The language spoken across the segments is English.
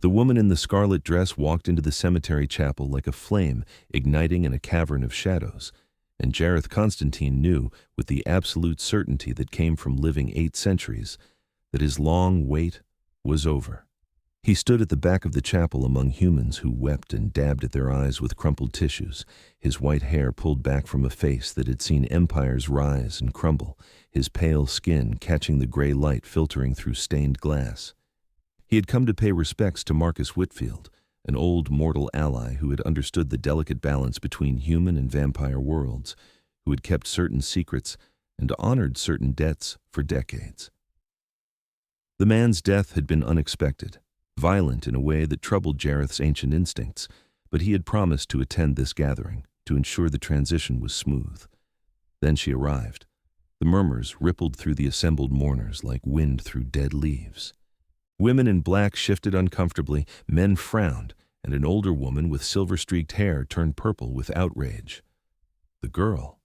The woman in the scarlet dress walked into the cemetery chapel like a flame igniting in a cavern of shadows, and Jareth Konstantin knew, with the absolute certainty that came from living 8 centuries, that his long wait was over. He stood at the back of the chapel among humans who wept and dabbed at their eyes with crumpled tissues, his white hair pulled back from a face that had seen empires rise and crumble, his pale skin catching the gray light filtering through stained glass. He had come to pay respects to Marcus Whitfield, an old mortal ally who had understood the delicate balance between human and vampire worlds, who had kept certain secrets and honored certain debts for decades. The man's death had been unexpected, violent in a way that troubled Jareth's ancient instincts, but he had promised to attend this gathering, to ensure the transition was smooth. Then she arrived. The murmurs rippled through the assembled mourners like wind through dead leaves. Women in black shifted uncomfortably, men frowned, and an older woman with silver-streaked hair turned purple with outrage. The girl.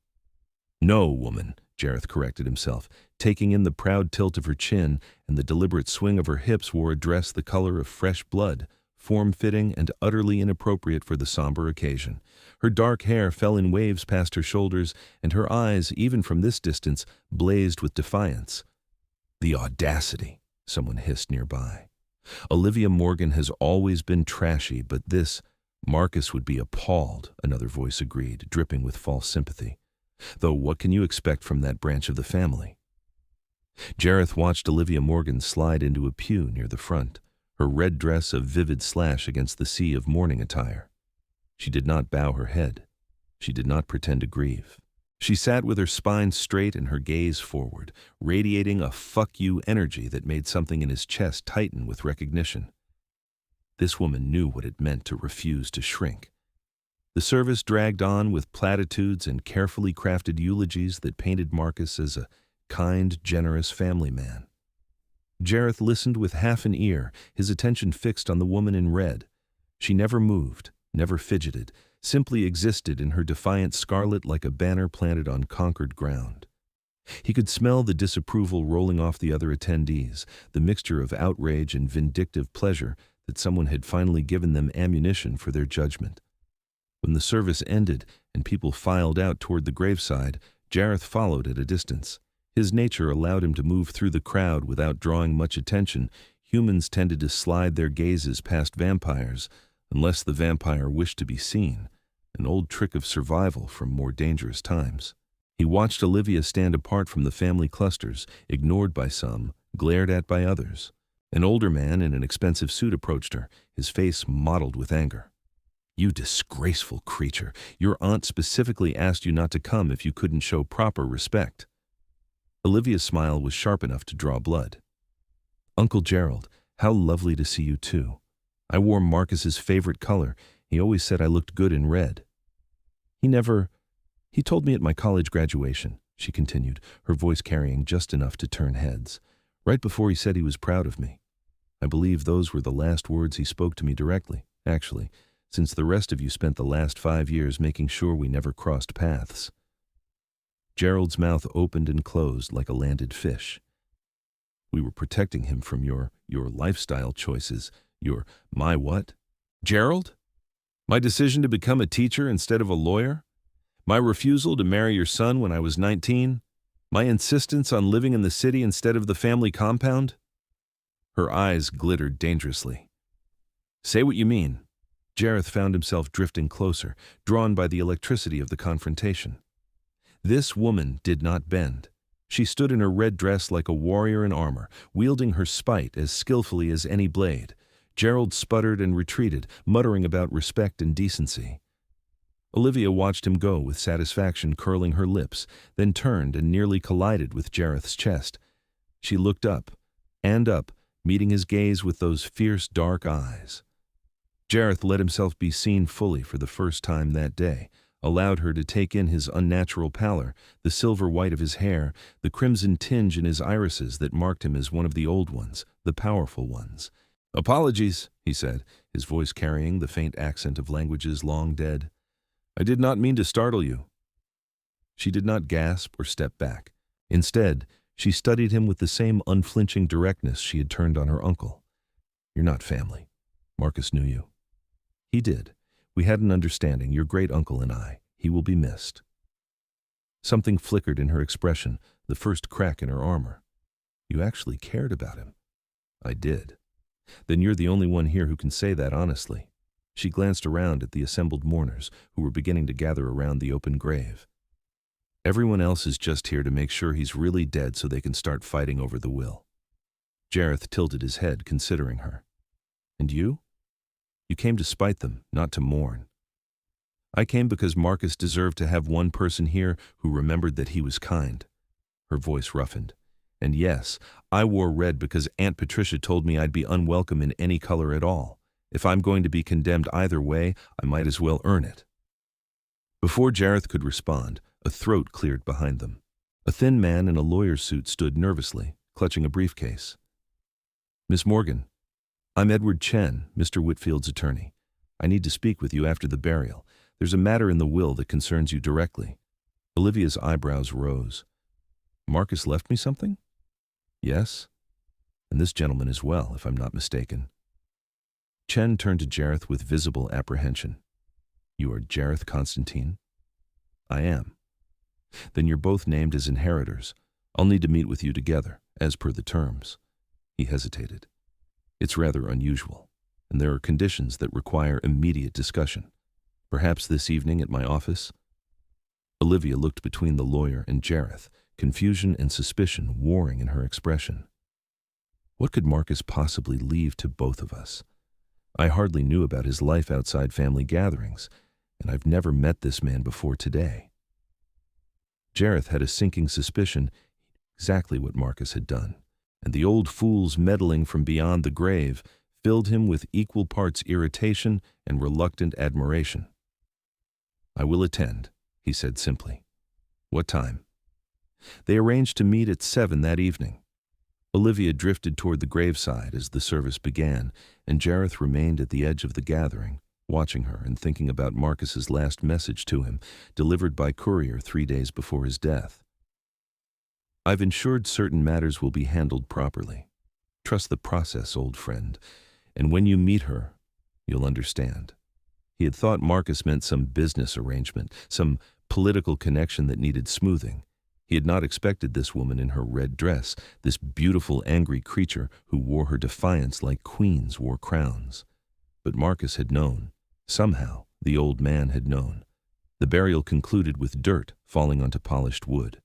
No, woman, Jareth corrected himself, taking in the proud tilt of her chin and the deliberate swing of her hips wore a dress the color of fresh blood, form-fitting and utterly inappropriate for the somber occasion. Her dark hair fell in waves past her shoulders, and her eyes, even from this distance, blazed with defiance. The audacity, someone hissed nearby. Olivia Morgan has always been trashy, but this, Marcus would be appalled, another voice agreed, dripping with false sympathy. Though what can you expect from that branch of the family? Jareth watched Olivia Morgan slide into a pew near the front, her red dress a vivid slash against the sea of mourning attire. She did not bow her head. She did not pretend to grieve. She sat with her spine straight and her gaze forward, radiating a fuck you energy that made something in his chest tighten with recognition. This woman knew what it meant to refuse to shrink. The service dragged on with platitudes and carefully crafted eulogies that painted Marcus as a kind, generous family man. Jareth listened with half an ear, his attention fixed on the woman in red. She never moved, never fidgeted, simply existed in her defiant scarlet like a banner planted on conquered ground. He could smell the disapproval rolling off the other attendees, the mixture of outrage and vindictive pleasure that someone had finally given them ammunition for their judgment. When the service ended and people filed out toward the graveside, Jareth followed at a distance. His nature allowed him to move through the crowd without drawing much attention. Humans tended to slide their gazes past vampires, unless the vampire wished to be seen, an old trick of survival from more dangerous times. He watched Olivia stand apart from the family clusters, ignored by some, glared at by others. An older man in an expensive suit approached her, his face mottled with anger. "You disgraceful creature, your aunt specifically asked you not to come if you couldn't show proper respect." Olivia's smile was sharp enough to draw blood. "Uncle Gerald, how lovely to see you too. I wore Marcus's favorite color. He always said I looked good in red." He told me at my college graduation," she continued, her voice carrying just enough to turn heads. "Right before he said he was proud of me. I believe those were the last words he spoke to me directly, actually, since the rest of you spent the last 5 years making sure we never crossed paths." Gerald's mouth opened and closed like a landed fish. "We were protecting him from your lifestyle choices. My what? Gerald? My decision to become a teacher instead of a lawyer? My refusal to marry your son when I was 19? My insistence on living in the city instead of the family compound?" Her eyes glittered dangerously. "Say what you mean." Jareth found himself drifting closer, drawn by the electricity of the confrontation. This woman did not bend. She stood in her red dress like a warrior in armor, wielding her spite as skillfully as any blade. Gerald sputtered and retreated, muttering about respect and decency. Olivia watched him go with satisfaction curling her lips, then turned and nearly collided with Jareth's chest. She looked up, meeting his gaze with those fierce dark eyes. Jareth let himself be seen fully for the first time that day, allowed her to take in his unnatural pallor, the silver white of his hair, the crimson tinge in his irises that marked him as one of the old ones, the powerful ones. "Apologies," he said, his voice carrying the faint accent of languages long dead. "I did not mean to startle you." She did not gasp or step back. Instead, she studied him with the same unflinching directness she had turned on her uncle. "You're not family. Marcus knew you. He did. We had an understanding, your great uncle and I. He will be missed. Something flickered in her expression, the first crack in her armor. You actually cared about him. I did. Then you're the only one here who can say that honestly. She glanced around at the assembled mourners who were beginning to gather around the open grave. Everyone else is just here to make sure he's really dead so they can start fighting over the will. Jareth tilted his head, considering her. And you? You came to spite them, not to mourn. I came because Marcus deserved to have one person here who remembered that he was kind. Her voice roughened. And yes, I wore red because Aunt Patricia told me I'd be unwelcome in any color at all. If I'm going to be condemned either way, I might as well earn it. Before Jareth could respond, a throat cleared behind them. A thin man in a lawyer's suit stood nervously, clutching a briefcase. Miss Morgan, I'm Edward Chen, Mr. Whitfield's attorney. I need to speak with you after the burial. There's a matter in the will that concerns you directly. Olivia's eyebrows rose. Marcus left me something? Yes. And this gentleman as well, if I'm not mistaken. Chen turned to Jareth with visible apprehension. You are Jareth Konstantin? I am. Then you're both named as inheritors. I'll need to meet with you together, as per the terms. He hesitated. It's rather unusual, and there are conditions that require immediate discussion. Perhaps this evening at my office? Olivia looked between the lawyer and Jareth, confusion and suspicion warring in her expression. What could Marcus possibly leave to both of us? I hardly knew about his life outside family gatherings, and I've never met this man before today. Jareth had a sinking suspicion exactly what Marcus had done, and the old fool's meddling from beyond the grave filled him with equal parts irritation and reluctant admiration. I will attend, he said simply. What time? They arranged to meet at 7 that evening. Olivia drifted toward the graveside as the service began, and Jareth remained at the edge of the gathering, watching her and thinking about Marcus's last message to him, delivered by courier 3 days before his death. I've ensured certain matters will be handled properly. Trust the process, old friend, and when you meet her, you'll understand. He had thought Marcus meant some business arrangement, some political connection that needed smoothing. He had not expected this woman in her red dress, this beautiful, angry creature who wore her defiance like queens wore crowns. But Marcus had known. Somehow, the old man had known. The burial concluded with dirt falling onto polished wood.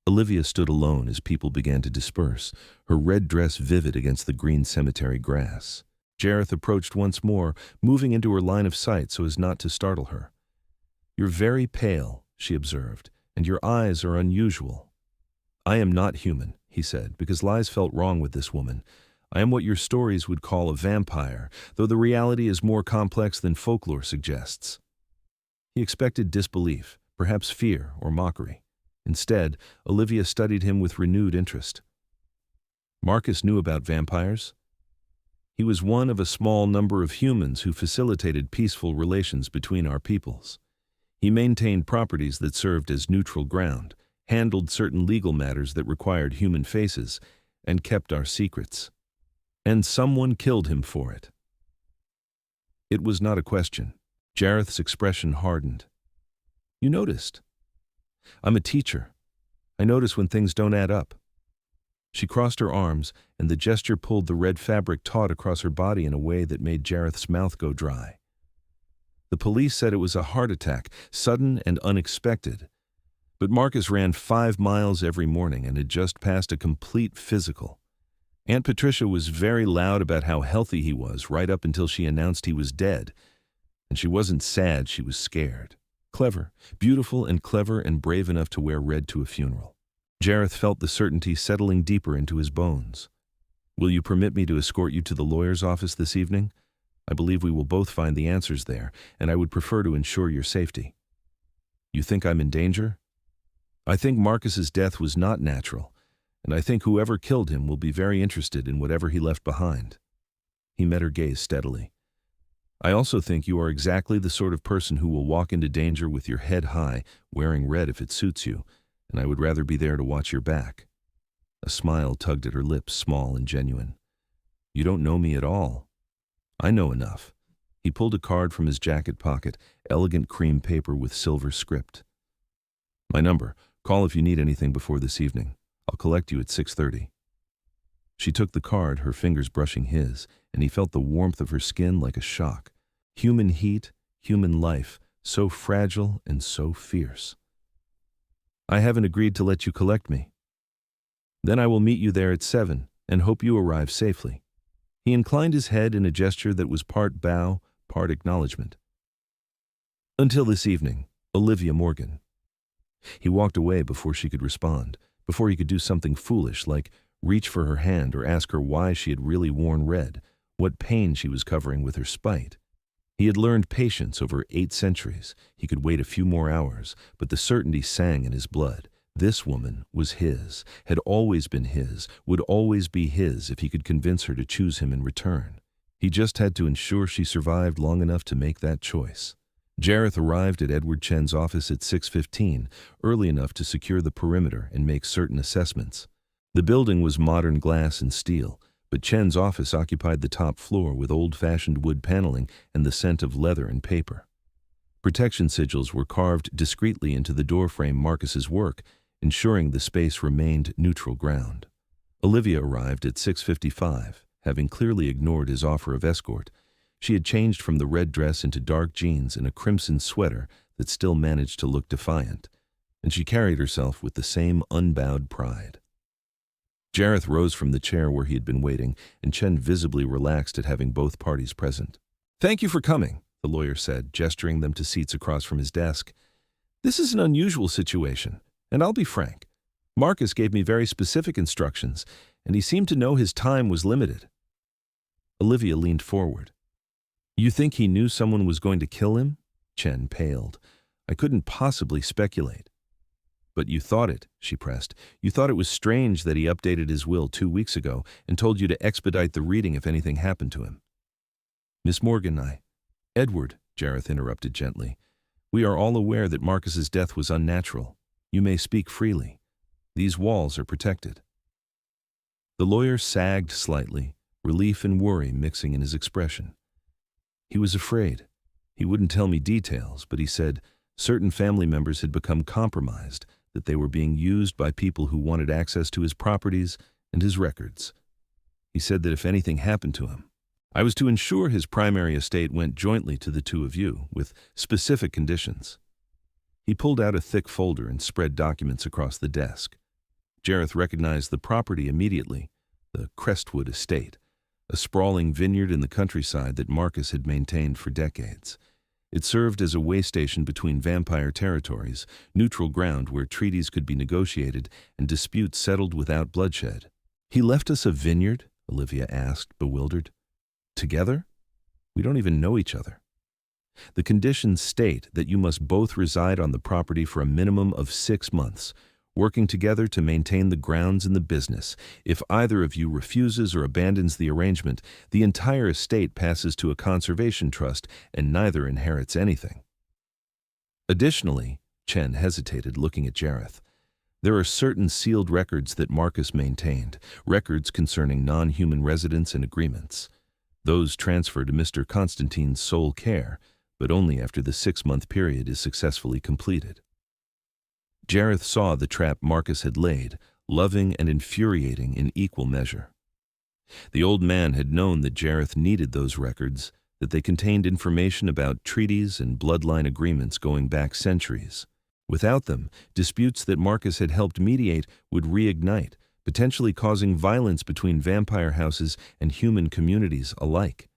Olivia stood alone as people began to disperse, her red dress vivid against the green cemetery grass. Jareth approached once more, moving into her line of sight so as not to startle her. You're very pale, she observed, and your eyes are unusual. I am not human, he said, because lies felt wrong with this woman. I am what your stories would call a vampire, though the reality is more complex than folklore suggests. He expected disbelief, perhaps fear or mockery. Instead, Olivia studied him with renewed interest. Marcus knew about vampires. He was one of a small number of humans who facilitated peaceful relations between our peoples. He maintained properties that served as neutral ground, handled certain legal matters that required human faces, and kept our secrets. And someone killed him for it. It was not a question. Jareth's expression hardened. You noticed. I'm a teacher. I notice when things don't add up. She crossed her arms, and the gesture pulled the red fabric taut across her body in a way that made Jareth's mouth go dry. The police said it was a heart attack, sudden and unexpected. But Marcus ran 5 miles every morning and had just passed a complete physical. Aunt Patricia was very loud about how healthy he was right up until she announced he was dead. And she wasn't sad, she was scared. Clever, beautiful and clever and brave enough to wear red to a funeral. Jareth felt the certainty settling deeper into his bones. Will you permit me to escort you to the lawyer's office this evening? I believe we will both find the answers there, and I would prefer to ensure your safety. You think I'm in danger? I think Marcus's death was not natural, and I think whoever killed him will be very interested in whatever he left behind. He met her gaze steadily. I also think you are exactly the sort of person who will walk into danger with your head high, wearing red if it suits you, and I would rather be there to watch your back. A smile tugged at her lips, small and genuine. You don't know me at all. I know enough. He pulled a card from his jacket pocket, elegant cream paper with silver script. My number. Call if you need anything before this evening. I'll collect you at 6:30. She took the card, her fingers brushing his, and he felt the warmth of her skin like a shock. Human heat, human life, so fragile and so fierce. I haven't agreed to let you collect me. Then I will meet you there at 7 and hope you arrive safely. He inclined his head in a gesture that was part bow, part acknowledgement. Until this evening, Olivia Morgan. He walked away before she could respond, before he could do something foolish like reach for her hand or ask her why she had really worn red, what pain she was covering with her spite. He had learned patience over 8 centuries. He could wait a few more hours, but the certainty sang in his blood. This woman was his, had always been his, would always be his if he could convince her to choose him in return. He just had to ensure she survived long enough to make that choice. Jareth arrived at Edward Chen's office at 6:15, early enough to secure the perimeter and make certain assessments. The building was modern glass and steel, but Chen's office occupied the top floor with old-fashioned wood paneling and the scent of leather and paper. Protection sigils were carved discreetly into the doorframe Marcus's work, ensuring the space remained neutral ground. Olivia arrived at 6:55, having clearly ignored his offer of escort. She had changed from the red dress into dark jeans and a crimson sweater that still managed to look defiant, and she carried herself with the same unbowed pride. Jareth rose from the chair where he had been waiting, and Chen visibly relaxed at having both parties present. "Thank you for coming," the lawyer said, gesturing them to seats across from his desk. "This is an unusual situation, and I'll be frank. Marcus gave me very specific instructions, and he seemed to know his time was limited." Olivia leaned forward. "You think he knew someone was going to kill him?" Chen paled. "I couldn't possibly speculate." "But you thought it," she pressed. "You thought it was strange that he updated his will 2 weeks ago and told you to expedite the reading if anything happened to him." "Miss Morgan, Edward," Jareth interrupted gently. "We are all aware that Marcus's death was unnatural. You may speak freely. These walls are protected." The lawyer sagged slightly, relief and worry mixing in his expression. "He was afraid. He wouldn't tell me details, but he said certain family members had become compromised, that they were being used by people who wanted access to his properties and his records. He said that if anything happened to him, I was to ensure his primary estate went jointly to the two of you, with specific conditions." He pulled out a thick folder and spread documents across the desk. Jareth recognized the property immediately, the Crestwood estate, a sprawling vineyard in the countryside that Marcus had maintained for decades. It served as a way station between vampire territories, neutral ground where treaties could be negotiated and disputes settled without bloodshed. "He left us a vineyard?" Olivia asked, bewildered. "Together? We don't even know each other." "The conditions state that you must both reside on the property for a minimum of 6 months, working together to maintain the grounds and the business. If either of you refuses or abandons the arrangement, the entire estate passes to a conservation trust and neither inherits anything." Additionally, Chen hesitated, looking at Jareth. "There are certain sealed records that Marcus maintained, records concerning non-human residents and agreements. Those transfer to Mr. Konstantin's sole care, but only after the 6-month period is successfully completed." Jareth saw the trap Marcus had laid, loving and infuriating in equal measure. The old man had known that Jareth needed those records, that they contained information about treaties and bloodline agreements going back centuries. Without them, disputes that Marcus had helped mediate would reignite, potentially causing violence between vampire houses and human communities alike.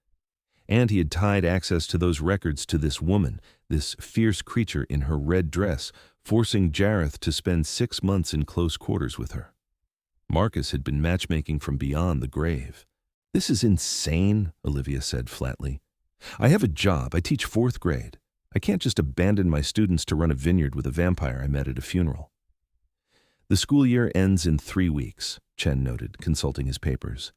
And he had tied access to those records to this woman, this fierce creature in her red dress, forcing Jareth to spend 6 months in close quarters with her. Marcus had been matchmaking from beyond the grave. "This is insane," Olivia said flatly. "I have a job. I teach 4th grade. I can't just abandon my students to run a vineyard with a vampire I met at a funeral." "The school year ends in 3 weeks, Chen noted, consulting his papers.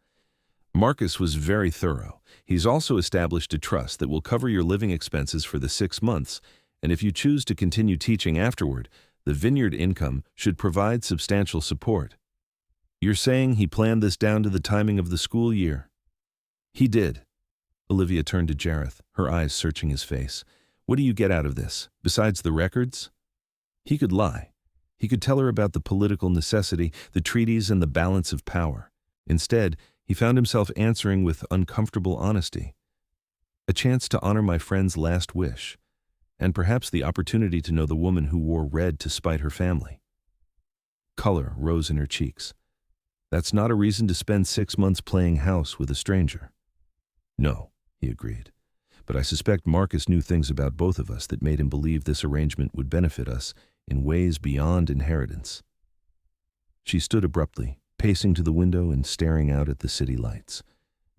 "Marcus was very thorough. He's also established a trust that will cover your living expenses for the 6 months, and if you choose to continue teaching afterward, the vineyard income should provide substantial support." "You're saying he planned this down to the timing of the school year?" "He did." Olivia turned to Jareth, her eyes searching his face. What do you get out of this, besides the records? He could lie. He could tell her about the political necessity, the treaties, and the balance of power. Instead, he found himself answering with uncomfortable honesty. A chance to honor my friend's last wish, and perhaps the opportunity to know the woman who wore red to spite her family. Color rose in her cheeks. That's not a reason to spend 6 months playing house with a stranger. No, he agreed. But I suspect Marcus knew things about both of us that made him believe this arrangement would benefit us in ways beyond inheritance. She stood abruptly, pacing to the window and staring out at the city lights.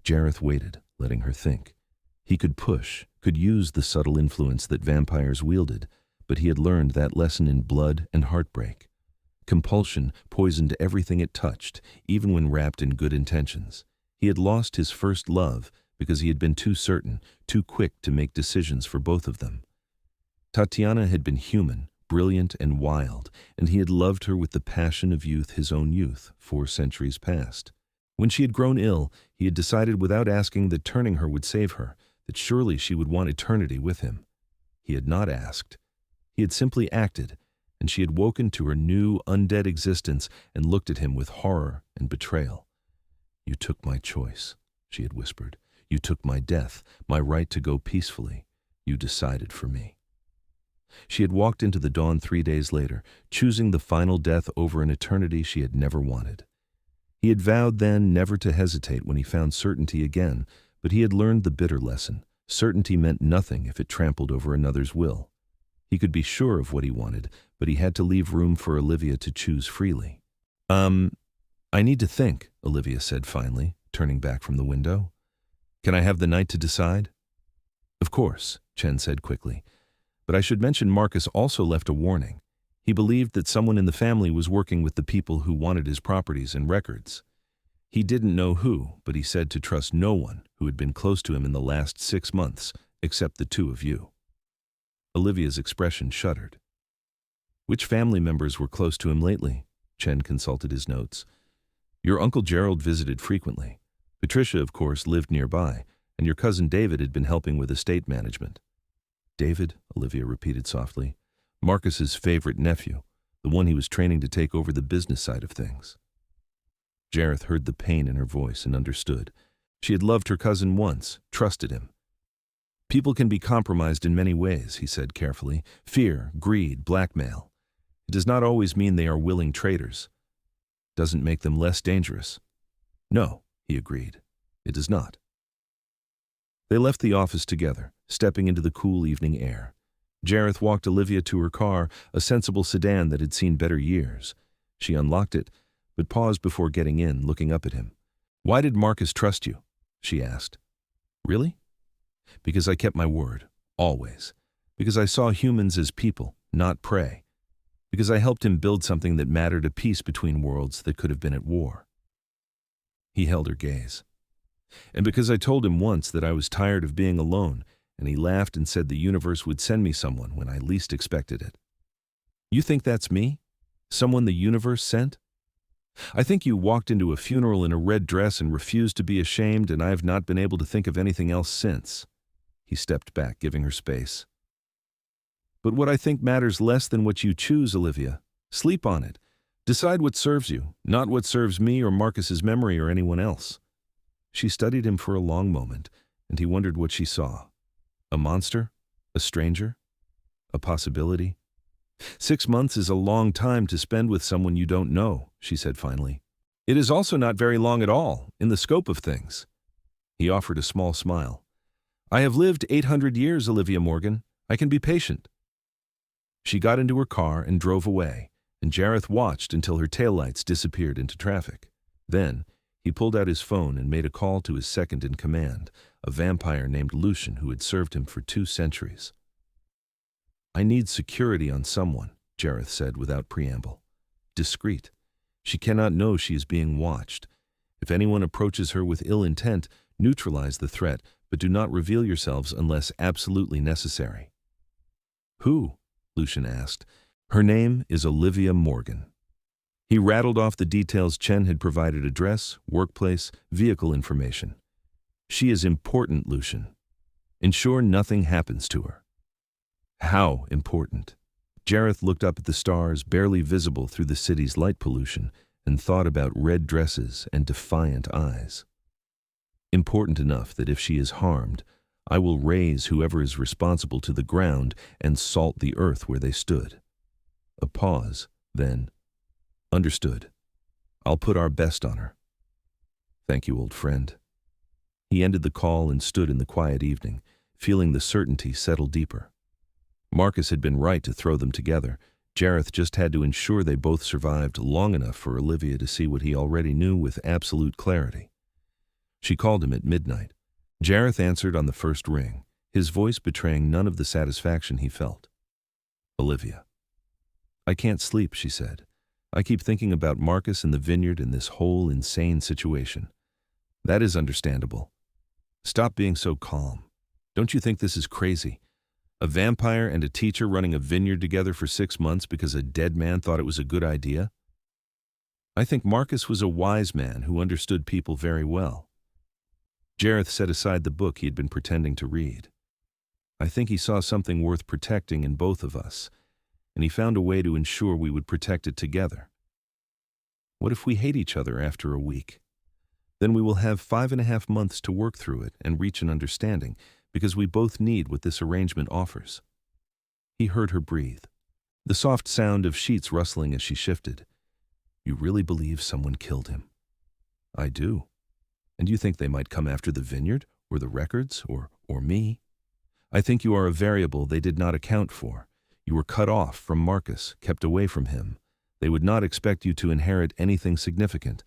Jareth waited, letting her think. He could push, could use the subtle influence that vampires wielded, but he had learned that lesson in Blood and Heartbreak. Compulsion poisoned everything it touched, even when wrapped in good intentions. He had lost his first love because he had been too certain, too quick to make decisions for both of them. Tatiana had been human, brilliant and wild, and he had loved her with the passion of youth, his own youth, 4 centuries past. When she had grown ill, he had decided without asking that turning her would save her, that surely she would want eternity with him. He had not asked. He had simply acted, and she had woken to her new, undead existence and looked at him with horror and betrayal. "You took my choice," she had whispered. "You took my death, my right to go peacefully. You decided for me." She had walked into the dawn 3 days later, choosing the final death over an eternity she had never wanted. He had vowed then never to hesitate when he found certainty again, but he had learned the bitter lesson. Certainty meant nothing if it trampled over another's will. He could be sure of what he wanted, but he had to leave room for Olivia to choose freely. I need to think," Olivia said finally, turning back from the window. "Can I have the night to decide?" "Of course," Chen said quickly. "But I should mention Marcus also left a warning. He believed that someone in the family was working with the people who wanted his properties and records. He didn't know who, but he said to trust no one who had been close to him in the last 6 months, except the 2 of you." Olivia's expression shuddered. "Which family members were close to him lately?" Chen consulted his notes. "Your Uncle Gerald visited frequently. Patricia, of course, lived nearby, and your cousin David had been helping with estate management." "David," Olivia repeated softly. "Marcus's favorite nephew, the one he was training to take over the business side of things." Jareth heard the pain in her voice and understood. She had loved her cousin once, trusted him. "People can be compromised in many ways," he said carefully. "Fear, greed, blackmail. It does not always mean they are willing traitors. Doesn't make them less dangerous." "No," he agreed. "It does not." They left the office together, stepping into the cool evening air. Jareth walked Olivia to her car, a sensible sedan that had seen better years. She unlocked it, but paused before getting in, looking up at him. "Why did Marcus trust you?" she asked. "Really?" "Because I kept my word, always. Because I saw humans as people, not prey. Because I helped him build something that mattered, a peace between worlds that could have been at war." He held her gaze. "And because I told him once that I was tired of being alone, and he laughed and said the universe would send me someone when I least expected it." "You think that's me? Someone the universe sent?" "I think you walked into a funeral in a red dress and refused to be ashamed, and I have not been able to think of anything else since." He stepped back, giving her space. "But what I think matters less than what you choose, Olivia. Sleep on it. Decide what serves you, not what serves me or Marcus's memory or anyone else." She studied him for a long moment, and he wondered what she saw. A monster? A stranger? A possibility? 6 months is a long time to spend with someone you don't know, she said finally. It is also not very long at all, in the scope of things. He offered a small smile. I have lived 800 years, Olivia Morgan. I can be patient. She got into her car and drove away, and Jareth watched until her taillights disappeared into traffic. Then, he pulled out his phone and made a call to his second-in-command, a vampire named Lucian who had served him for 2 centuries. I need security on someone, Jareth said without preamble. Discreet. She cannot know she is being watched. If anyone approaches her with ill intent, neutralize the threat, but do not reveal yourselves unless absolutely necessary. Who? Lucian asked. Her name is Olivia Morgan. He rattled off the details. Chen had provided: address, workplace, vehicle information. She is important, Lucian. Ensure nothing happens to her. How important? Jareth looked up at the stars barely visible through the city's light pollution and thought about red dresses and defiant eyes. Important enough that if she is harmed, I will raise whoever is responsible to the ground and salt the earth where they stood. A pause, then, understood. I'll put our best on her. Thank you, old friend. He ended the call and stood in the quiet evening, feeling the certainty settle deeper. Marcus had been right to throw them together. Jareth just had to ensure they both survived long enough for Olivia to see what he already knew with absolute clarity. She called him at midnight. Jareth answered on the first ring, his voice betraying none of the satisfaction he felt. Olivia. I can't sleep, she said. I keep thinking about Marcus and the vineyard and this whole insane situation. That is understandable. Stop being so calm. Don't you think this is crazy? A vampire and a teacher running a vineyard together for 6 months because a dead man thought it was a good idea? I think Marcus was a wise man who understood people very well. Jareth set aside the book he had been pretending to read. I think he saw something worth protecting in both of us, and he found a way to ensure we would protect it together. What if we hate each other after a week? Then we will have 5.5 months to work through it and reach an understanding, because we both need what this arrangement offers. He heard her breathe, the soft sound of sheets rustling as she shifted. You really believe someone killed him? I do. And you think they might come after the vineyard, or the records, or me? I think you are a variable they did not account for. You were cut off from Marcus, kept away from him. They would not expect you to inherit anything significant.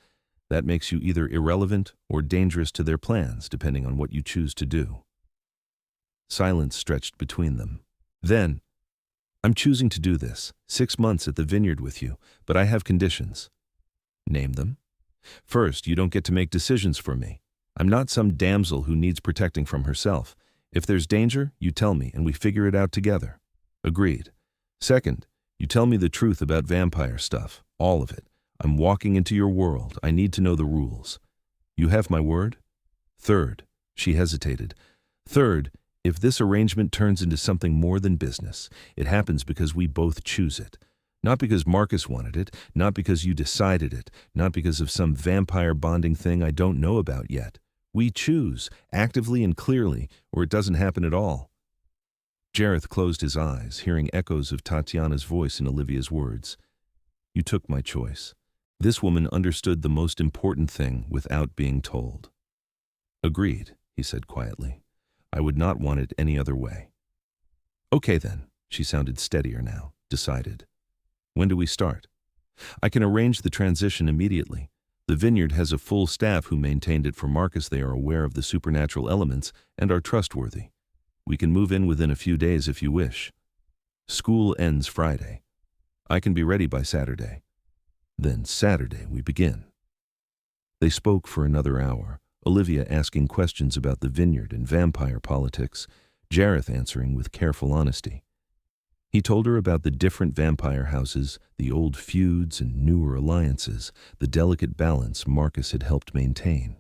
That makes you either irrelevant or dangerous to their plans, depending on what you choose to do. Silence stretched between them. Then, I'm choosing to do this, 6 months at the vineyard with you, but I have conditions. Name them. First, you don't get to make decisions for me. I'm not some damsel who needs protecting from herself. If there's danger, you tell me and we figure it out together. Agreed. Second, you tell me the truth about vampire stuff, all of it. I'm walking into your world. I need to know the rules. You have my word? Third, she hesitated. Third, if this arrangement turns into something more than business, it happens because we both choose it. Not because Marcus wanted it, not because you decided it, not because of some vampire bonding thing I don't know about yet. We choose, actively and clearly, or it doesn't happen at all. Jareth closed his eyes, hearing echoes of Tatiana's voice in Olivia's words. You took my choice. This woman understood the most important thing without being told. Agreed, he said quietly. I would not want it any other way. Okay then, she sounded steadier now, decided. When do we start? I can arrange the transition immediately. The vineyard has a full staff who maintained it for Marcus. They are aware of the supernatural elements and are trustworthy. We can move in within a few days if you wish. School ends Friday. I can be ready by Saturday. Then Saturday we begin. They spoke for another hour, Olivia asking questions about the vineyard and vampire politics, Jareth answering with careful honesty. He told her about the different vampire houses, the old feuds and newer alliances, the delicate balance Marcus had helped maintain.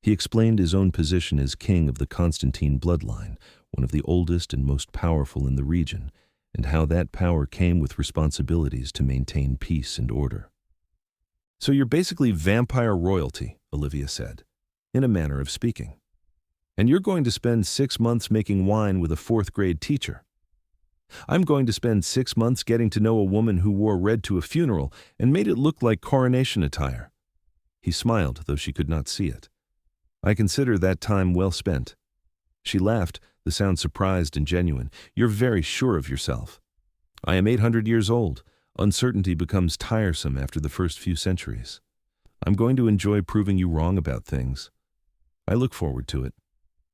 He explained his own position as king of the Konstantin bloodline, one of the oldest and most powerful in the region, and how that power came with responsibilities to maintain peace and order. So you're basically vampire royalty, Olivia said, in a manner of speaking. And you're going to spend 6 months making wine with a 4th-grade teacher. I'm going to spend 6 months getting to know a woman who wore red to a funeral and made it look like coronation attire. He smiled, though she could not see it. I consider that time well spent. She laughed, the sound surprised and genuine. You're very sure of yourself. I am 800 years old. Uncertainty becomes tiresome after the first few centuries. I'm going to enjoy proving you wrong about things. I look forward to it.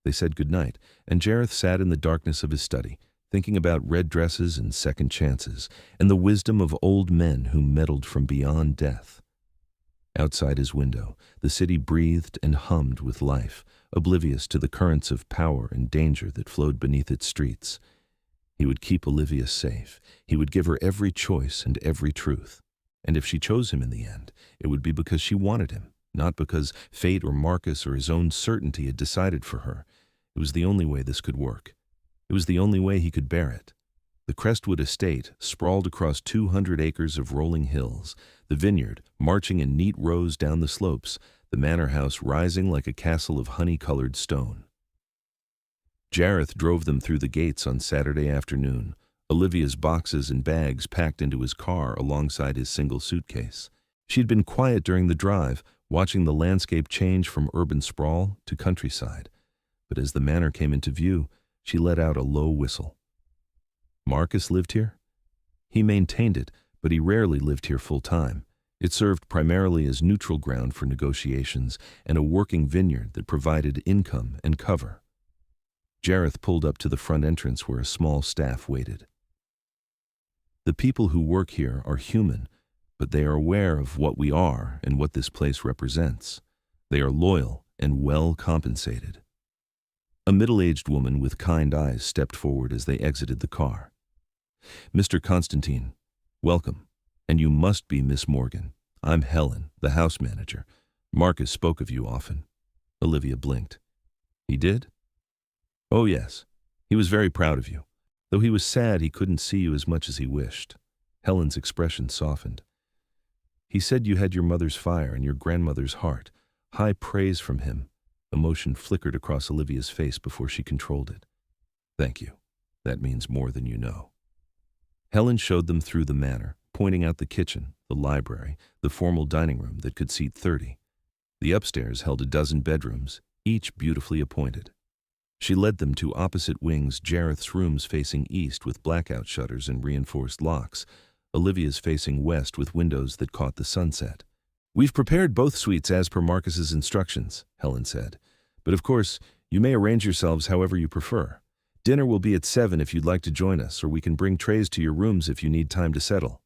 They said goodnight, and Jareth sat in the darkness of his study, thinking about red dresses and second chances, and the wisdom of old men who meddled from beyond death. Outside his window, the city breathed and hummed with life, oblivious to the currents of power and danger that flowed beneath its streets. He would keep Olivia safe. He would give her every choice and every truth. And if she chose him in the end, it would be because she wanted him, not because fate or Marcus or his own certainty had decided for her. It was the only way this could work. It was the only way he could bear it. The Crestwood estate sprawled across 200 acres of rolling hills, the vineyard marching in neat rows down the slopes, the manor house rising like a castle of honey-colored stone. Jareth drove them through the gates on Saturday afternoon, Olivia's boxes and bags packed into his car alongside his single suitcase. She'd been quiet during the drive, watching the landscape change from urban sprawl to countryside. But as the manor came into view, she let out a low whistle. Marcus lived here? He maintained it, but he rarely lived here full-time. It served primarily as neutral ground for negotiations and a working vineyard that provided income and cover. Jareth pulled up to the front entrance where a small staff waited. The people who work here are human, but they are aware of what we are and what this place represents. They are loyal and well compensated. A middle-aged woman with kind eyes stepped forward as they exited the car. Mr. Konstantin, welcome, and you must be Miss Morgan. I'm Helen, the house manager. Marcus spoke of you often. Olivia blinked. He did? Oh yes, he was very proud of you, though he was sad he couldn't see you as much as he wished. Helen's expression softened. He said you had your mother's fire and your grandmother's heart. High praise from him. Emotion flickered across Olivia's face before she controlled it. Thank you. That means more than you know. Helen showed them through the manor, pointing out the kitchen, the library, the formal dining room that could seat 30. The upstairs held a dozen bedrooms, each beautifully appointed. She led them to opposite wings, Jareth's rooms facing east with blackout shutters and reinforced locks, Olivia's facing west with windows that caught the sunset. We've prepared both suites as per Marcus's instructions, Helen said. But of course, you may arrange yourselves however you prefer. Dinner will be at 7 if you'd like to join us, or we can bring trays to your rooms if you need time to settle.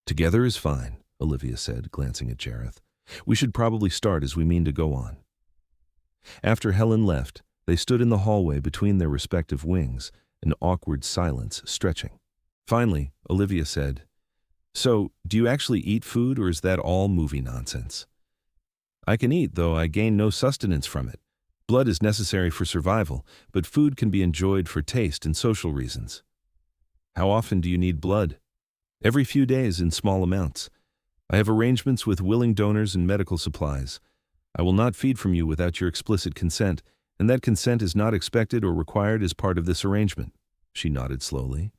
Together is fine, Olivia said, glancing at Jareth. We should probably start as we mean to go on. After Helen left, they stood in the hallway between their respective wings, an awkward silence stretching. Finally, Olivia said, So, do you actually eat food, or is that all movie nonsense? I can eat, though I gain no sustenance from it. Blood is necessary for survival, but food can be enjoyed for taste and social reasons. How often do you need blood? Every few days in small amounts. I have arrangements with willing donors and medical supplies. I will not feed from you without your explicit consent, and that consent is not expected or required as part of this arrangement. She nodded slowly.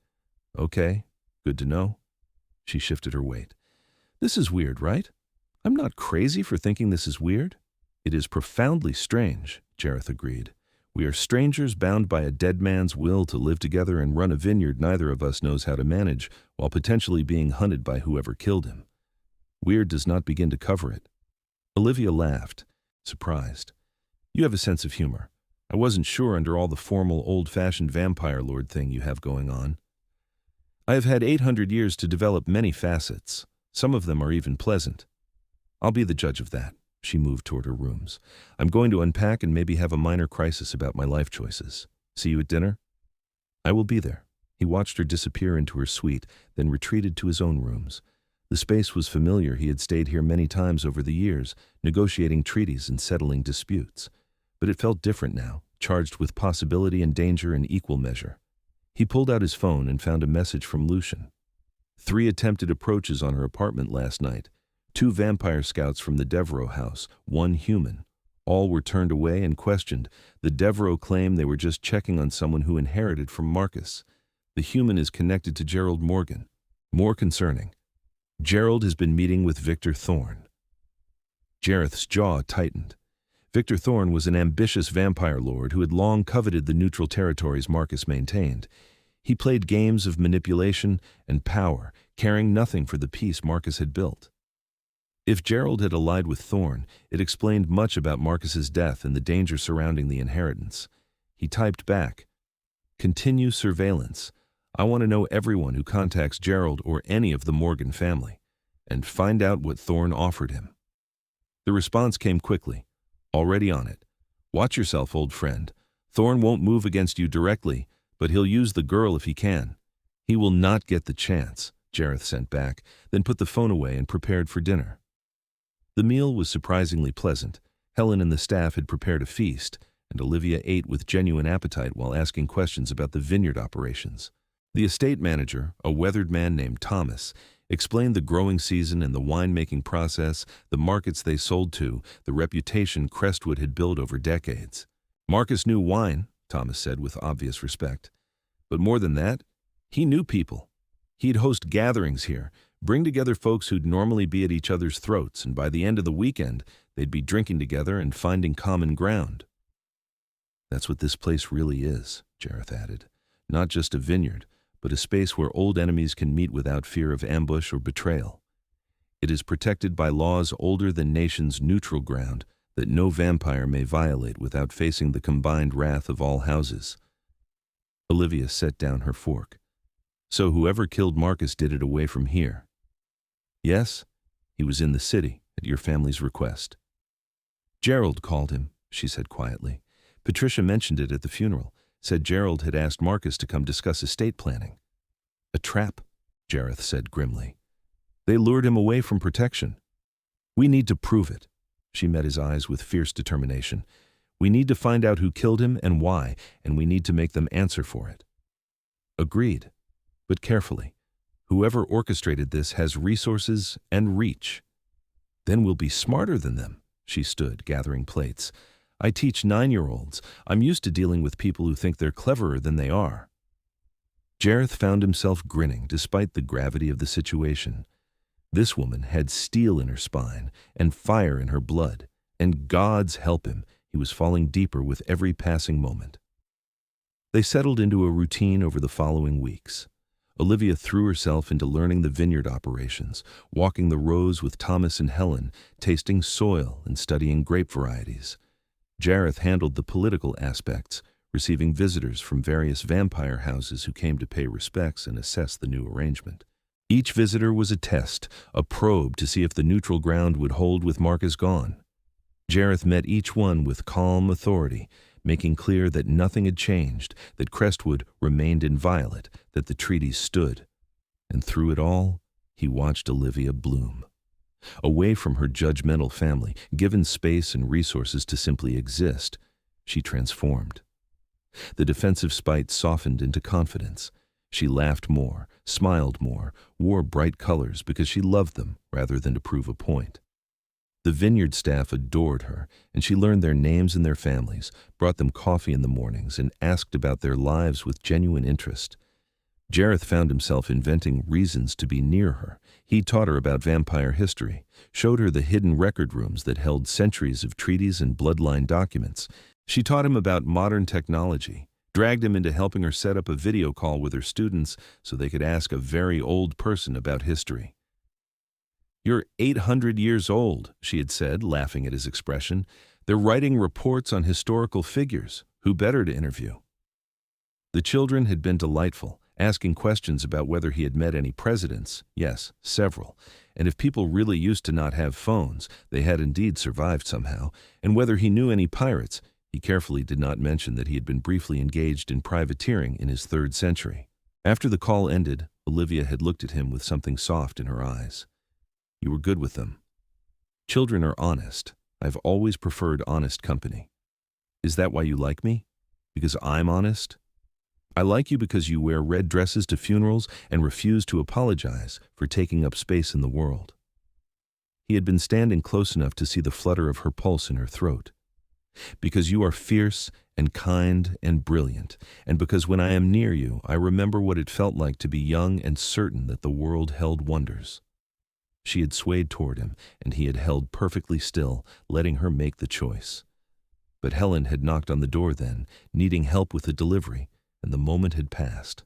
Okay, good to know. She shifted her weight. This is weird, right? I'm not crazy for thinking this is weird. It is profoundly strange, Jareth agreed. We are strangers bound by a dead man's will to live together and run a vineyard neither of us knows how to manage, while potentially being hunted by whoever killed him. Weird does not begin to cover it. Olivia laughed, surprised. You have a sense of humor. I wasn't sure under all the formal, old-fashioned vampire lord thing you have going on. I have had 800 years to develop many facets. Some of them are even pleasant. I'll be the judge of that. She moved toward her rooms. I'm going to unpack and maybe have a minor crisis about my life choices. See you at dinner? I will be there. He watched her disappear into her suite, then retreated to his own rooms. The space was familiar. He had stayed here many times over the years, negotiating treaties and settling disputes. But it felt different now, charged with possibility and danger in equal measure. He pulled out his phone and found a message from Lucian. 3 attempted approaches on her apartment last night. 2 vampire scouts from the Devereaux house, 1 human. All were turned away and questioned. The Devereaux claim they were just checking on someone who inherited from Marcus. The human is connected to Jareth Morgan. More concerning, Jareth has been meeting with Victor Thorne. Jareth's jaw tightened. Victor Thorne was an ambitious vampire lord who had long coveted the neutral territories Marcus maintained. He played games of manipulation and power, caring nothing for the peace Marcus had built. If Jareth had allied with Thorne, it explained much about Marcus's death and the danger surrounding the inheritance. He typed back, "Continue surveillance. I want to know everyone who contacts Jareth or any of the Morgan family, and find out what Thorne offered him." The response came quickly. Already on it. Watch yourself, old friend. Thorne won't move against you directly, but he'll use the girl if he can. He will not get the chance, Jareth sent back, then put the phone away and prepared for dinner. The meal was surprisingly pleasant. Helen and the staff had prepared a feast, and Olivia ate with genuine appetite while asking questions about the vineyard operations. The estate manager, a weathered man named Thomas, explained the growing season and the winemaking process, the markets they sold to, the reputation Crestwood had built over decades. Marcus knew wine, Thomas said with obvious respect. But more than that, he knew people. He'd host gatherings here, bring together folks who'd normally be at each other's throats, and by the end of the weekend, they'd be drinking together and finding common ground. That's what this place really is, Jareth added. Not just a vineyard, but a space where old enemies can meet without fear of ambush or betrayal. It is protected by laws older than nations' neutral ground that no vampire may violate without facing the combined wrath of all houses. Olivia set down her fork. So whoever killed Marcus did it away from here. Yes, he was in the city, at your family's request. Gerald called him, she said quietly. Patricia mentioned it at the funeral, said Gerald had asked Marcus to come discuss estate planning. A trap, Jareth said grimly. They lured him away from protection. We need to prove it. She met his eyes with fierce determination. We need to find out who killed him and why, and we need to make them answer for it. Agreed, but carefully. Whoever orchestrated this has resources and reach. Then we'll be smarter than them, she stood, gathering plates. I teach 9-year-olds. I'm used to dealing with people who think they're cleverer than they are. Jareth found himself grinning despite the gravity of the situation. This woman had steel in her spine and fire in her blood, and God's help him, he was falling deeper with every passing moment. They settled into a routine over the following weeks. Olivia threw herself into learning the vineyard operations, walking the rows with Thomas and Helen, tasting soil and studying grape varieties. Jareth handled the political aspects, receiving visitors from various vampire houses who came to pay respects and assess the new arrangement. Each visitor was a test, a probe to see if the neutral ground would hold with Marcus gone. Jareth met each one with calm authority, making clear that nothing had changed, that Crestwood remained inviolate, that the treaties stood. And through it all, he watched Olivia bloom. Away from her judgmental family, given space and resources to simply exist, she transformed. The defensive spite softened into confidence. She laughed more, smiled more, wore bright colors because she loved them rather than to prove a point. The vineyard staff adored her, and she learned their names and their families, brought them coffee in the mornings, and asked about their lives with genuine interest. Jareth found himself inventing reasons to be near her. He taught her about vampire history, showed her the hidden record rooms that held centuries of treaties and bloodline documents. She taught him about modern technology, dragged him into helping her set up a video call with her students so they could ask a very old person about history. You're 800 years old, she had said, laughing at his expression. They're writing reports on historical figures. Who better to interview? The children had been delightful, asking questions about whether he had met any presidents. Yes, several. And if people really used to not have phones, they had indeed survived somehow. And whether he knew any pirates. He carefully did not mention that he had been briefly engaged in privateering in his 3rd century. After the call ended, Olivia had looked at him with something soft in her eyes. You were good with them. Children are honest. I've always preferred honest company. Is that why you like me? Because I'm honest? I like you because you wear red dresses to funerals and refuse to apologize for taking up space in the world. He had been standing close enough to see the flutter of her pulse in her throat. Because you are fierce and kind and brilliant, and because when I am near you, I remember what it felt like to be young and certain that the world held wonders. She had swayed toward him, and he had held perfectly still, letting her make the choice. But Helen had knocked on the door then, needing help with the delivery, and the moment had passed.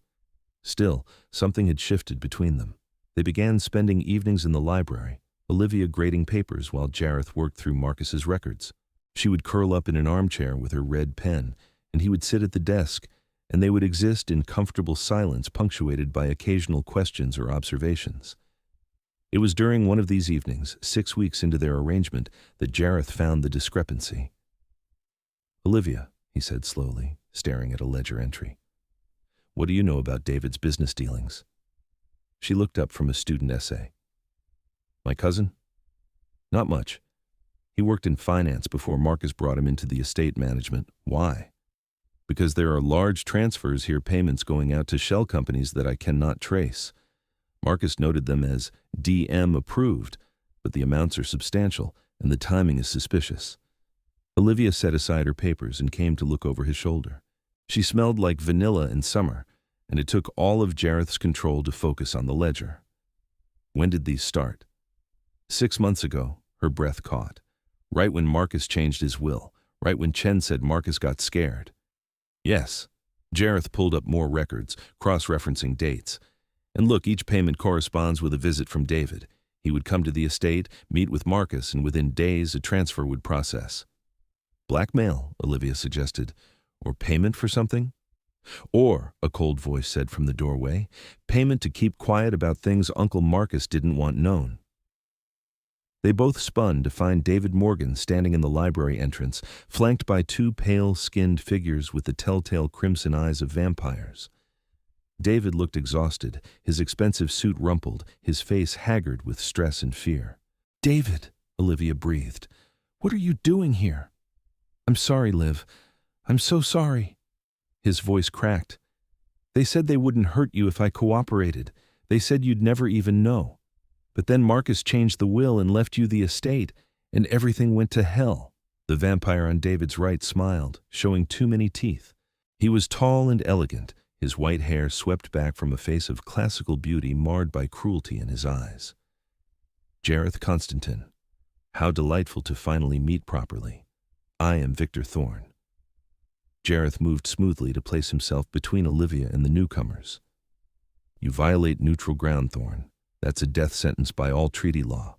Still, something had shifted between them. They began spending evenings in the library, Olivia grading papers while Jareth worked through Marcus's records. She would curl up in an armchair with her red pen, and he would sit at the desk, and they would exist in comfortable silence punctuated by occasional questions or observations. It was during one of these evenings, 6 weeks into their arrangement, that Jareth found the discrepancy. Olivia, he said slowly, staring at a ledger entry. What do you know about David's business dealings? She looked up from a student essay. My cousin? Not much. He worked in finance before Marcus brought him into the estate management. Why? Because there are large transfers here, payments going out to shell companies that I cannot trace. Marcus noted them as DM approved, but the amounts are substantial and the timing is suspicious. Olivia set aside her papers and came to look over his shoulder. She smelled like vanilla in summer, and it took all of Jareth's control to focus on the ledger. When did these start? 6 months ago, her breath caught. Right when Marcus changed his will, right when Chen said Marcus got scared. Yes, Jareth pulled up more records, cross-referencing dates. And look, each payment corresponds with a visit from David. He would come to the estate, meet with Marcus, and within days a transfer would process. Blackmail, Olivia suggested. Or payment for something? Or, a cold voice said from the doorway, payment to keep quiet about things Uncle Marcus didn't want known. They both spun to find David Morgan standing in the library entrance, flanked by 2 pale-skinned figures with the telltale crimson eyes of vampires. David looked exhausted, his expensive suit rumpled, his face haggard with stress and fear. "David," Olivia breathed, "what are you doing here?" "I'm sorry, Liv. I'm so sorry." His voice cracked. "They said they wouldn't hurt you if I cooperated. They said you'd never even know. But then Marcus changed the will and left you the estate, and everything went to hell." The vampire on David's right smiled, showing too many teeth. He was tall and elegant, his white hair swept back from a face of classical beauty marred by cruelty in his eyes. "Jareth Konstantin, how delightful to finally meet properly. I am Victor Thorne." Jareth moved smoothly to place himself between Olivia and the newcomers. "You violate neutral ground, Thorne. That's a death sentence by all treaty law."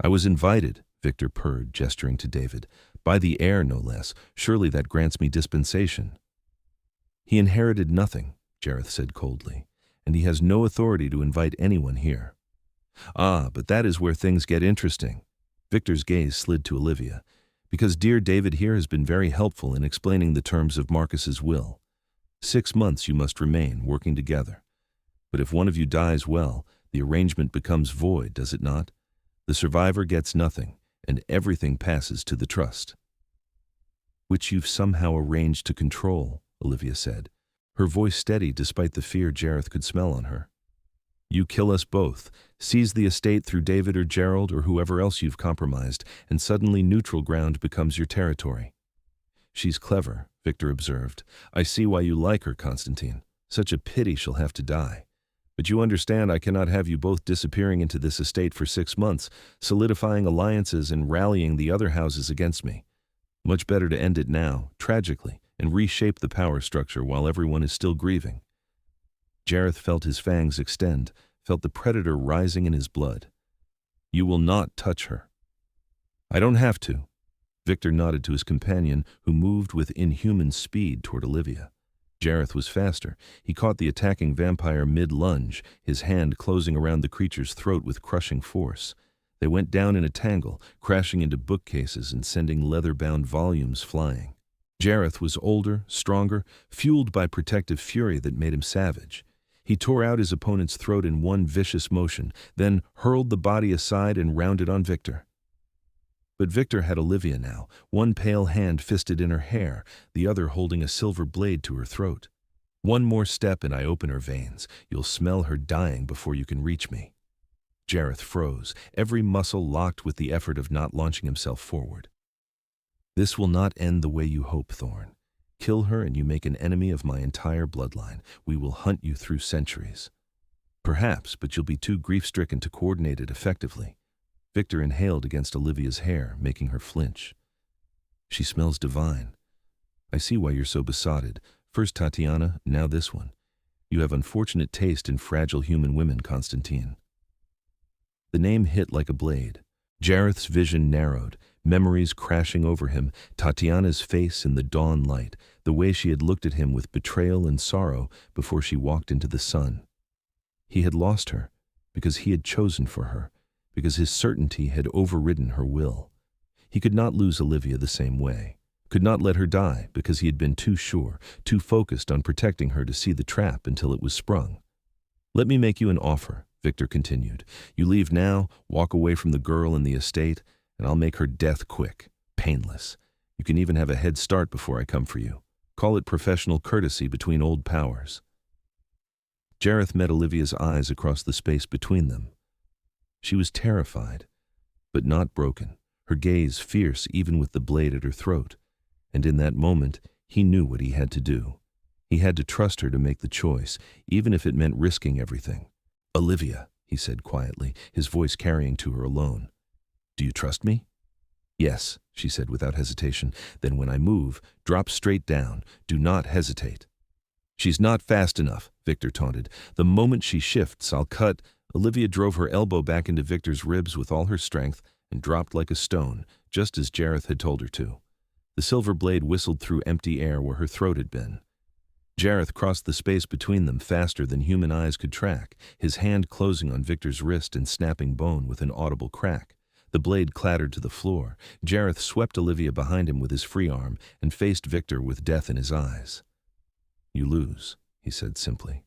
"I was invited," Victor purred, gesturing to David. "By the heir, no less. Surely that grants me dispensation." "He inherited nothing," Jareth said coldly, "and he has no authority to invite anyone here." "Ah, but that is where things get interesting." Victor's gaze slid to Olivia. "Because dear David here has been very helpful in explaining the terms of Marcus's will. 6 months you must remain, working together. But if one of you dies, well, the arrangement becomes void, does it not? The survivor gets nothing, and everything passes to the trust." "Which you've somehow arranged to control," Olivia said, her voice steady despite the fear Jareth could smell on her. "You kill us both, seize the estate through David or Gerald or whoever else you've compromised, and suddenly neutral ground becomes your territory." "She's clever," Victor observed. "I see why you like her, Konstantin. Such a pity she'll have to die. But you understand I cannot have you both disappearing into this estate for 6 months, solidifying alliances and rallying the other houses against me. Much better to end it now, tragically, and reshape the power structure while everyone is still grieving." Jareth felt his fangs extend, felt the predator rising in his blood. "You will not touch her." "I don't have to." Victor nodded to his companion, who moved with inhuman speed toward Olivia. Jareth was faster. He caught the attacking vampire mid-lunge, his hand closing around the creature's throat with crushing force. They went down in a tangle, crashing into bookcases and sending leather-bound volumes flying. Jareth was older, stronger, fueled by protective fury that made him savage. He tore out his opponent's throat in one vicious motion, then hurled the body aside and rounded on Victor. But Victor had Olivia now, one pale hand fisted in her hair, the other holding a silver blade to her throat. "One more step and I open her veins. You'll smell her dying before you can reach me." Jareth froze, every muscle locked with the effort of not launching himself forward. "This will not end the way you hope, Thorne. Kill her and you make an enemy of my entire bloodline. We will hunt you through centuries." "Perhaps, but you'll be too grief-stricken to coordinate it effectively." Victor inhaled against Olivia's hair, making her flinch. "She smells divine. I see why you're so besotted. First Tatiana, now this one. You have unfortunate taste in fragile human women, Konstantin." The name hit like a blade. Jareth's vision narrowed, memories crashing over him, Tatiana's face in the dawn light, the way she had looked at him with betrayal and sorrow before she walked into the sun. He had lost her because he had chosen for her, because his certainty had overridden her will. He could not lose Olivia the same way, could not let her die because he had been too sure, too focused on protecting her to see the trap until it was sprung. "Let me make you an offer," Victor continued. You leave now, walk away from the girl and the estate, and I'll make her death quick, painless. You can even have a head start before I come for you. Call it professional courtesy between old powers. Jareth met Olivia's eyes across the space between them. She was terrified, but not broken, her gaze fierce even with the blade at her throat. And in that moment, he knew what he had to do. He had to trust her to make the choice, even if it meant risking everything. Olivia, he said quietly, his voice carrying to her alone. Do you trust me? Yes, she said without hesitation. Then when I move, drop straight down. Do not hesitate. She's not fast enough, Victor taunted. The moment she shifts, I'll cut. Olivia drove her elbow back into Victor's ribs with all her strength and dropped like a stone, just as Jareth had told her to. The silver blade whistled through empty air where her throat had been. Jareth crossed the space between them faster than human eyes could track, his hand closing on Victor's wrist and snapping bone with an audible crack. The blade clattered to the floor. Jareth swept Olivia behind him with his free arm and faced Victor with death in his eyes. You lose, he said simply.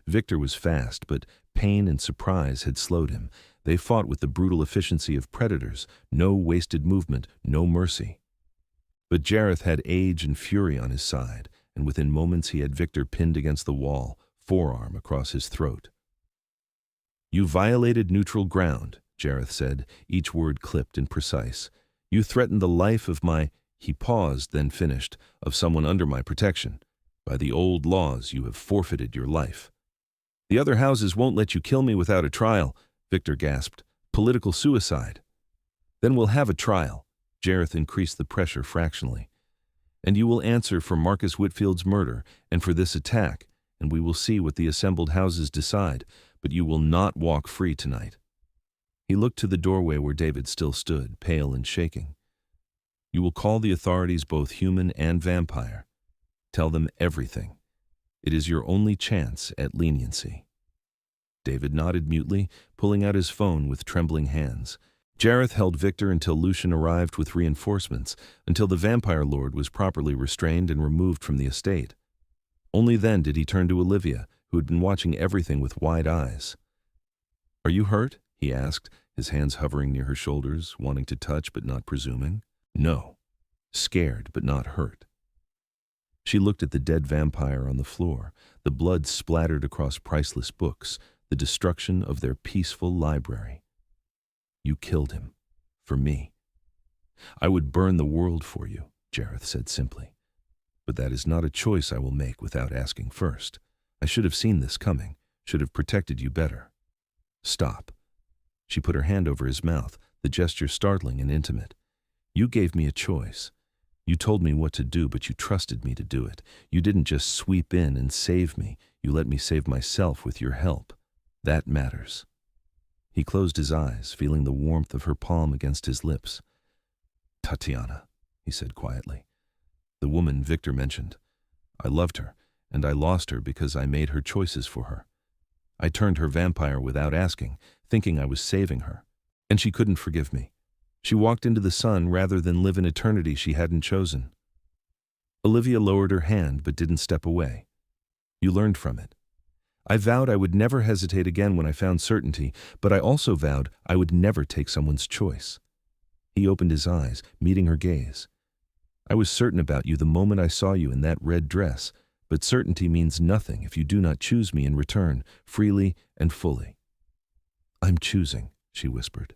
Victor was fast, but pain and surprise had slowed him. They fought with the brutal efficiency of predators, no wasted movement, no mercy. But Jareth had age and fury on his side, and within moments he had Victor pinned against the wall, forearm across his throat. You violated neutral ground, Jareth said, each word clipped and precise. You threatened the life of my, he paused, then finished, of someone under my protection. By the old laws, you have forfeited your life. The other houses won't let you kill me without a trial, Victor gasped. Political suicide. Then we'll have a trial. Jareth increased the pressure fractionally. And you will answer for Marcus Whitfield's murder and for this attack, and we will see what the assembled houses decide, but you will not walk free tonight. He looked to the doorway where David still stood, pale and shaking. You will call the authorities both human and vampire. Tell them everything. It is your only chance at leniency. David nodded mutely, pulling out his phone with trembling hands. Jareth held Victor until Lucian arrived with reinforcements, until the vampire lord was properly restrained and removed from the estate. Only then did he turn to Olivia, who had been watching everything with wide eyes. Are you hurt? He asked, his hands hovering near her shoulders, wanting to touch but not presuming. No. Scared but not hurt. She looked at the dead vampire on the floor, the blood splattered across priceless books, the destruction of their peaceful library. You killed him. For me. I would burn the world for you, Jareth said simply. But that is not a choice I will make without asking first. I should have seen this coming, should have protected you better. Stop. She put her hand over his mouth, the gesture startling and intimate. You gave me a choice. You told me what to do, but you trusted me to do it. You didn't just sweep in and save me. You let me save myself with your help. That matters. He closed his eyes, feeling the warmth of her palm against his lips. Tatiana, he said quietly. The woman Victor mentioned. I loved her, and I lost her because I made her choices for her. I turned her vampire without asking, thinking I was saving her. And she couldn't forgive me. She walked into the sun rather than live an eternity she hadn't chosen. Olivia lowered her hand but didn't step away. You learned from it. I vowed I would never hesitate again when I found certainty, but I also vowed I would never take someone's choice. He opened his eyes, meeting her gaze. I was certain about you the moment I saw you in that red dress, but certainty means nothing if you do not choose me in return, freely and fully. I'm choosing, she whispered.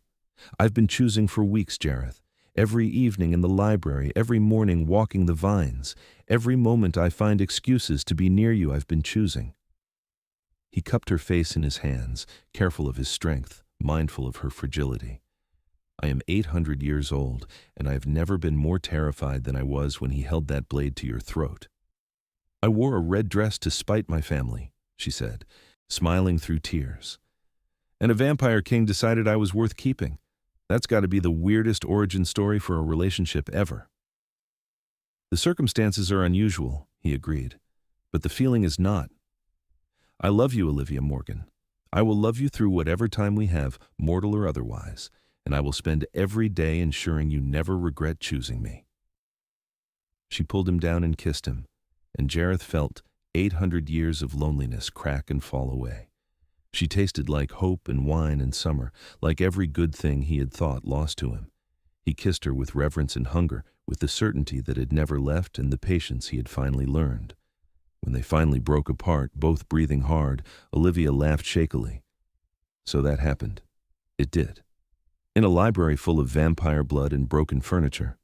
I've been choosing for weeks, Jareth. Every evening in the library, every morning walking the vines, every moment I find excuses to be near you, I've been choosing. He cupped her face in his hands, careful of his strength, mindful of her fragility. I am 800 years old, and I have never been more terrified than I was when he held that blade to your throat. I wore a red dress to spite my family, she said, smiling through tears. And a vampire king decided I was worth keeping. That's got to be the weirdest origin story for a relationship ever. The circumstances are unusual, he agreed, but the feeling is not. I love you, Olivia Morgan. I will love you through whatever time we have, mortal or otherwise, and I will spend every day ensuring you never regret choosing me. She pulled him down and kissed him, and Jareth felt 800 years of loneliness crack and fall away. She tasted like hope and wine and summer, like every good thing he had thought lost to him. He kissed her with reverence and hunger, with the certainty that had never left and the patience he had finally learned. When they finally broke apart, both breathing hard, Olivia laughed shakily. So that happened. It did. In a library full of vampire blood and broken furniture.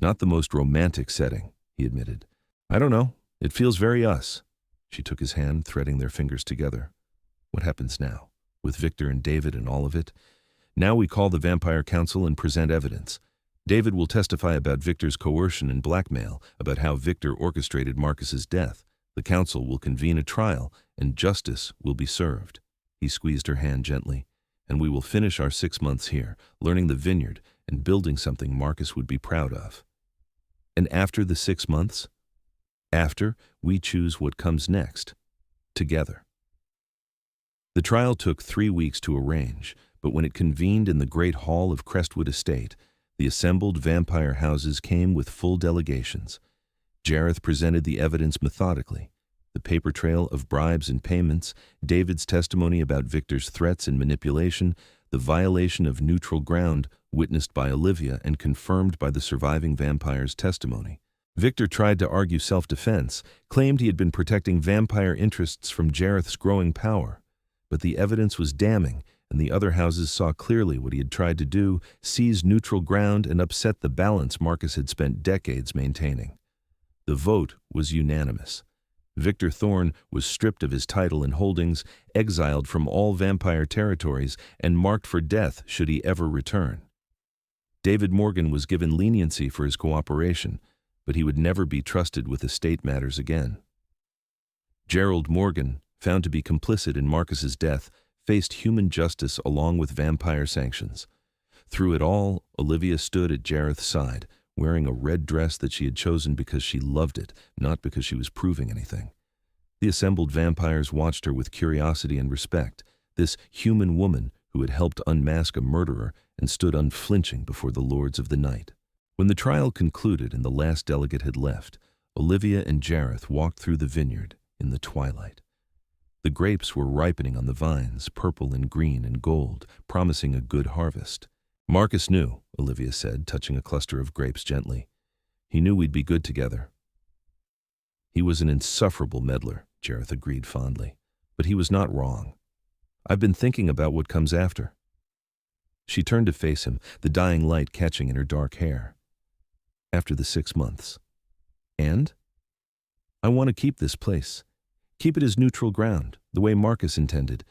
Not the most romantic setting, he admitted. I don't know. It feels very us. She took his hand, threading their fingers together. What happens now? With Victor and David and all of it? Now we call the Vampire Council and present evidence. David will testify about Victor's coercion and blackmail, about how Victor orchestrated Marcus's death. The council will convene a trial, and justice will be served. He squeezed her hand gently. And we will finish our 6 months here, learning the vineyard and building something Marcus would be proud of. And after the 6 months? After, we choose what comes next. Together. The trial took 3 weeks to arrange, but when it convened in the great hall of Crestwood Estate, the assembled vampire houses came with full delegations. Jareth presented the evidence methodically. The paper trail of bribes and payments, David's testimony about Victor's threats and manipulation, the violation of neutral ground witnessed by Olivia and confirmed by the surviving vampire's testimony. Victor tried to argue self-defense, claimed he had been protecting vampire interests from Jareth's growing power. But the evidence was damning, and the other houses saw clearly what he had tried to do, seize neutral ground and upset the balance Marcus had spent decades maintaining. The vote was unanimous. Victor Thorne was stripped of his title and holdings, exiled from all vampire territories, and marked for death should he ever return. David Morgan was given leniency for his cooperation, but he would never be trusted with estate matters again. Gerald Morgan, found to be complicit in Marcus's death, faced human justice along with vampire sanctions. Through it all, Olivia stood at Jareth's side, wearing a red dress that she had chosen because she loved it, not because she was proving anything. The assembled vampires watched her with curiosity and respect, this human woman who had helped unmask a murderer and stood unflinching before the lords of the night. When the trial concluded and the last delegate had left, Olivia and Jareth walked through the vineyard in the twilight. The grapes were ripening on the vines, purple and green and gold, promising a good harvest. Marcus knew, Olivia said, touching a cluster of grapes gently. He knew we'd be good together. He was an insufferable meddler, Jareth agreed fondly, but he was not wrong. I've been thinking about what comes after. She turned to face him, the dying light catching in her dark hair. After the 6 months. And? I want to keep this place. Keep it as neutral ground, the way Marcus intended.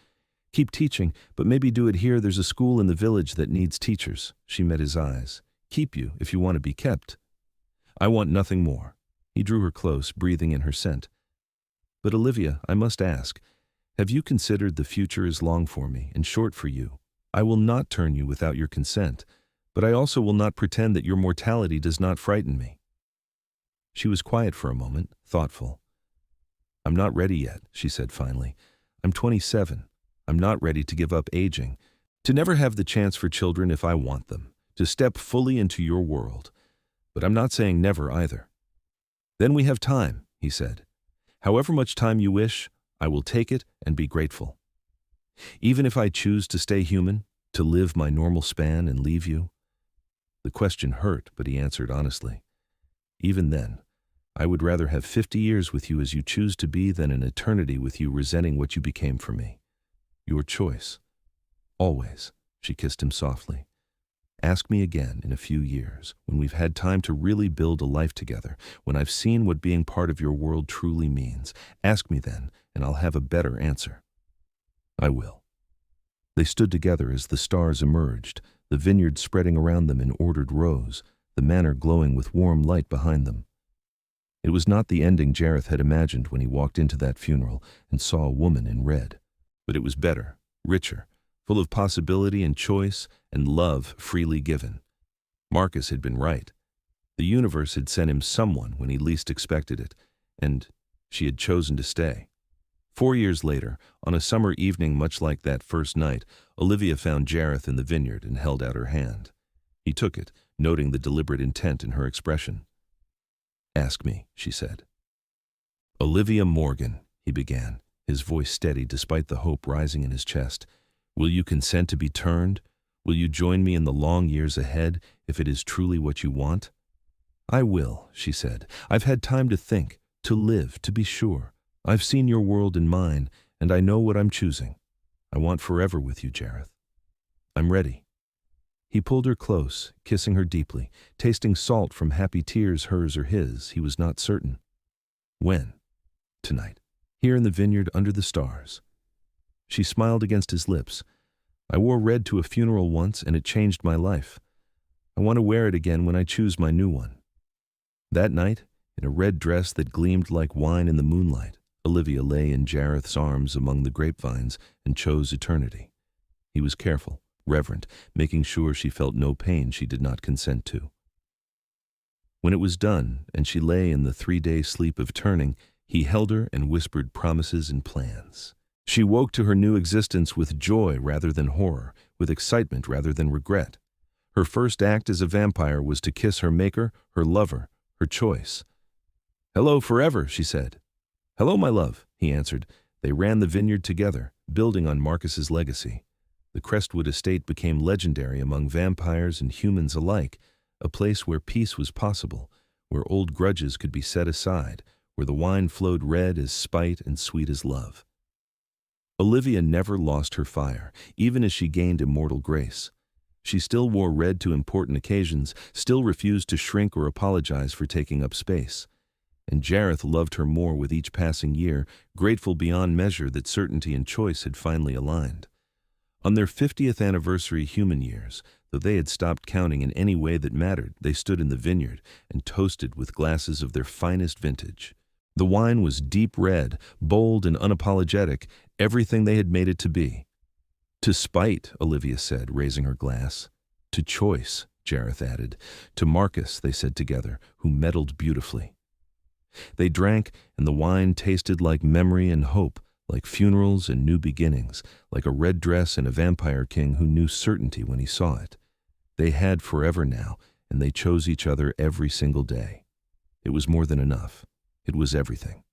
Keep teaching, but maybe do it here. There's a school in the village that needs teachers. She met his eyes. Keep you if you want to be kept. I want nothing more. He drew her close, breathing in her scent. But Olivia, I must ask, have you considered the future is long for me and short for you? I will not turn you without your consent, but I also will not pretend that your mortality does not frighten me. She was quiet for a moment, thoughtful. I'm not ready yet, she said finally. I'm 27. I'm not ready to give up aging, to never have the chance for children if I want them, to step fully into your world. But I'm not saying never either. Then we have time, he said. However much time you wish, I will take it and be grateful. Even if I choose to stay human, to live my normal span and leave you. The question hurt, but he answered honestly. Even then, I would rather have 50 years with you as you choose to be than an eternity with you resenting what you became for me. Your choice. Always, she kissed him softly. Ask me again in a few years, when we've had time to really build a life together, when I've seen what being part of your world truly means. Ask me then, and I'll have a better answer. I will. They stood together as the stars emerged, the vineyard spreading around them in ordered rows, the manor glowing with warm light behind them. It was not the ending Jareth had imagined when he walked into that funeral and saw a woman in red. But it was better, richer, full of possibility and choice and love freely given. Marcus had been right. The universe had sent him someone when he least expected it, and she had chosen to stay. 4 years later, on a summer evening much like that first night, Olivia found Jareth in the vineyard and held out her hand. He took it, noting the deliberate intent in her expression. Ask me, she said. Olivia Morgan, he began, his voice steady despite the hope rising in his chest. "Will you consent to be turned? Will you join me in the long years ahead, if it is truly what you want?" "I will," she said. "I've had time to think, to live, to be sure. I've seen your world and mine, and I know what I'm choosing. I want forever with you, Jareth. I'm ready." He pulled her close, kissing her deeply, tasting salt from happy tears, hers or his, he was not certain. "When?" "Tonight, here in the vineyard under the stars." She smiled against his lips. "I wore red to a funeral once, and it changed my life. I want to wear it again when I choose my new one." That night, in a red dress that gleamed like wine in the moonlight, Olivia lay in Jareth's arms among the grapevines and chose eternity. He was careful, reverent, making sure she felt no pain she did not consent to. When it was done, and she lay in the 3-day sleep of turning, he held her and whispered promises and plans. She woke to her new existence with joy rather than horror, with excitement rather than regret. Her first act as a vampire was to kiss her maker, her lover, her choice. "Hello forever," she said. "Hello, my love," he answered. They ran the vineyard together, building on Marcus's legacy. The Crestwood estate became legendary among vampires and humans alike, a place where peace was possible, where old grudges could be set aside, where the wine flowed red as spite and sweet as love. Olivia never lost her fire, even as she gained immortal grace. She still wore red to important occasions, still refused to shrink or apologize for taking up space. And Jareth loved her more with each passing year, grateful beyond measure that certainty and choice had finally aligned. On their 50th anniversary human years, though they had stopped counting in any way that mattered, they stood in the vineyard and toasted with glasses of their finest vintage. The wine was deep red, bold and unapologetic, everything they had made it to be. "To spite," Olivia said, raising her glass. "To choice," Jareth added. "To Marcus," they said together, who meddled beautifully. They drank, and the wine tasted like memory and hope, like funerals and new beginnings, like a red dress and a vampire king who knew certainty when he saw it. They had forever now, and they chose each other every single day. It was more than enough. It was everything.